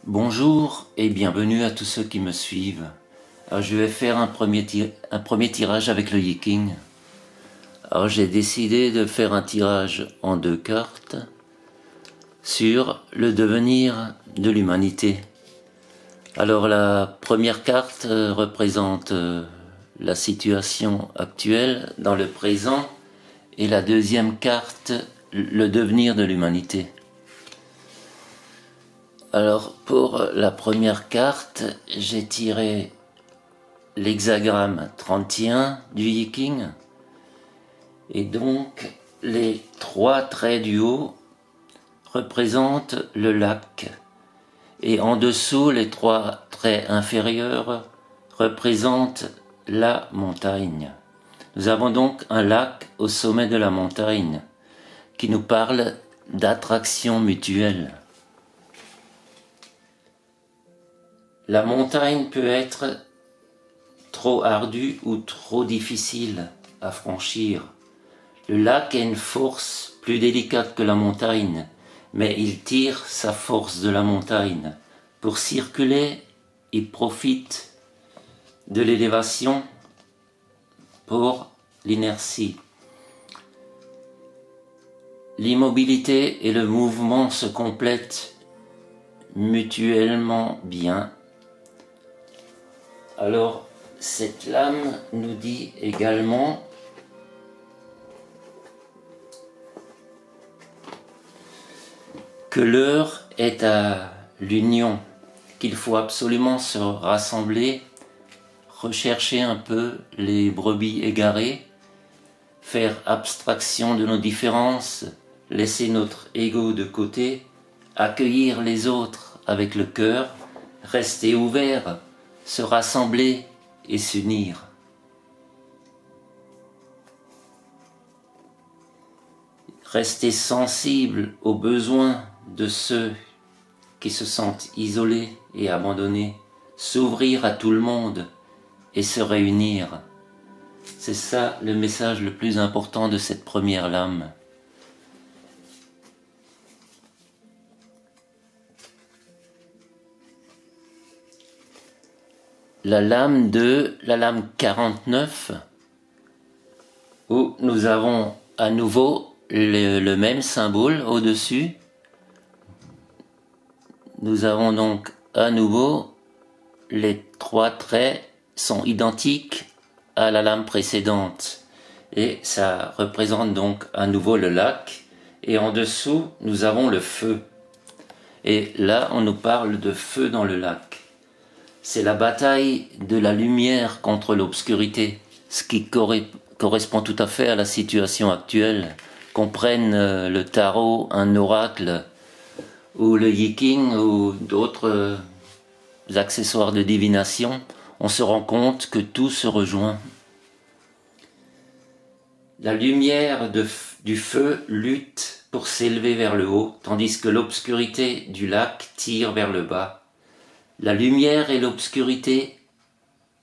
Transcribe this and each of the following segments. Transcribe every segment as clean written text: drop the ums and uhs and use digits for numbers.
Bonjour et bienvenue à tous ceux qui me suivent. Alors, je vais faire un premier tirage avec le Yiking. Alors j'ai décidé de faire un tirage en 2 cartes sur le devenir de l'humanité. Alors la première carte représente la situation actuelle dans le présent et la deuxième carte le devenir de l'humanité. Alors pour la première carte, j'ai tiré l'hexagramme 31 du Yiking et donc les 3 traits du haut représentent le lac et en dessous les 3 traits inférieurs représentent la montagne. Nous avons donc un lac au sommet de la montagne qui nous parle d'attraction mutuelle. La montagne peut être trop ardue ou trop difficile à franchir. Le lac a une force plus délicate que la montagne, mais il tire sa force de la montagne. Pour circuler, il profite de l'élévation pour l'inertie. L'immobilité et le mouvement se complètent mutuellement bien. Alors, cette lame nous dit également que l'heure est à l'union, qu'il faut absolument se rassembler, rechercher un peu les brebis égarées, faire abstraction de nos différences, laisser notre ego de côté, accueillir les autres avec le cœur, rester ouvert, se rassembler et s'unir. Rester sensible aux besoins de ceux qui se sentent isolés et abandonnés, s'ouvrir à tout le monde et se réunir. C'est ça le message le plus important de cette première lame. La lame 49, où nous avons à nouveau le même symbole au-dessus. Nous avons donc à nouveau les 3 traits sont identiques à la lame précédente et ça représente donc à nouveau le lac et en dessous nous avons le feu et là on nous parle de feu dans le lac. C'est la bataille de la lumière contre l'obscurité, ce qui correspond tout à fait à la situation actuelle. Qu'on prenne le tarot, un oracle, ou le Yiking, ou d'autres accessoires de divination, on se rend compte que tout se rejoint. La lumière du feu lutte pour s'élever vers le haut, tandis que l'obscurité du lac tire vers le bas. La lumière et l'obscurité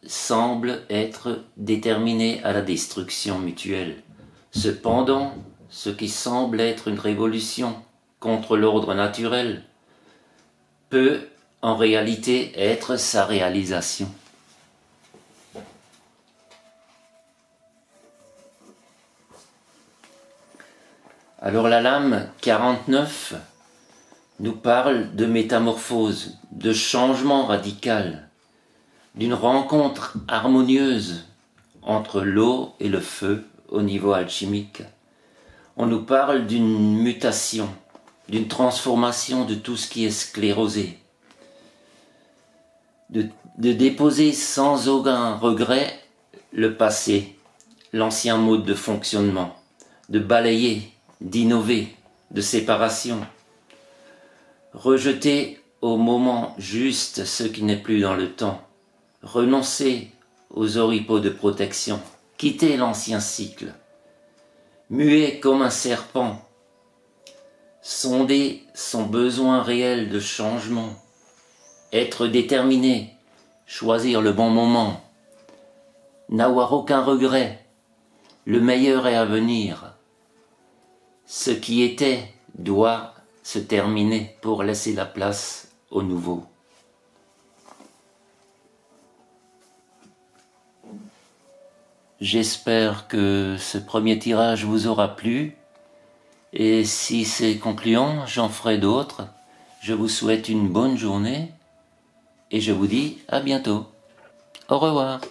semblent être déterminées à la destruction mutuelle. Cependant, ce qui semble être une révolution contre l'ordre naturel peut en réalité être sa réalisation. Alors la lame 49 nous parle de métamorphose, de changement radical, d'une rencontre harmonieuse entre l'eau et le feu au niveau alchimique. On nous parle d'une mutation, d'une transformation de tout ce qui est sclérosé, de déposer sans aucun regret le passé, l'ancien mode de fonctionnement, de balayer, d'innover, de séparation, rejeter au moment juste ce qui n'est plus dans le temps, renoncer aux oripeaux de protection, quitter l'ancien cycle, muet comme un serpent, sonder son besoin réel de changement, être déterminé, choisir le bon moment, n'avoir aucun regret, le meilleur est à venir. Ce qui était doit se terminer pour laisser la place au nouveau. J'espère que ce premier tirage vous aura plu, et si c'est concluant, j'en ferai d'autres. Je vous souhaite une bonne journée, et je vous dis à bientôt. Au revoir.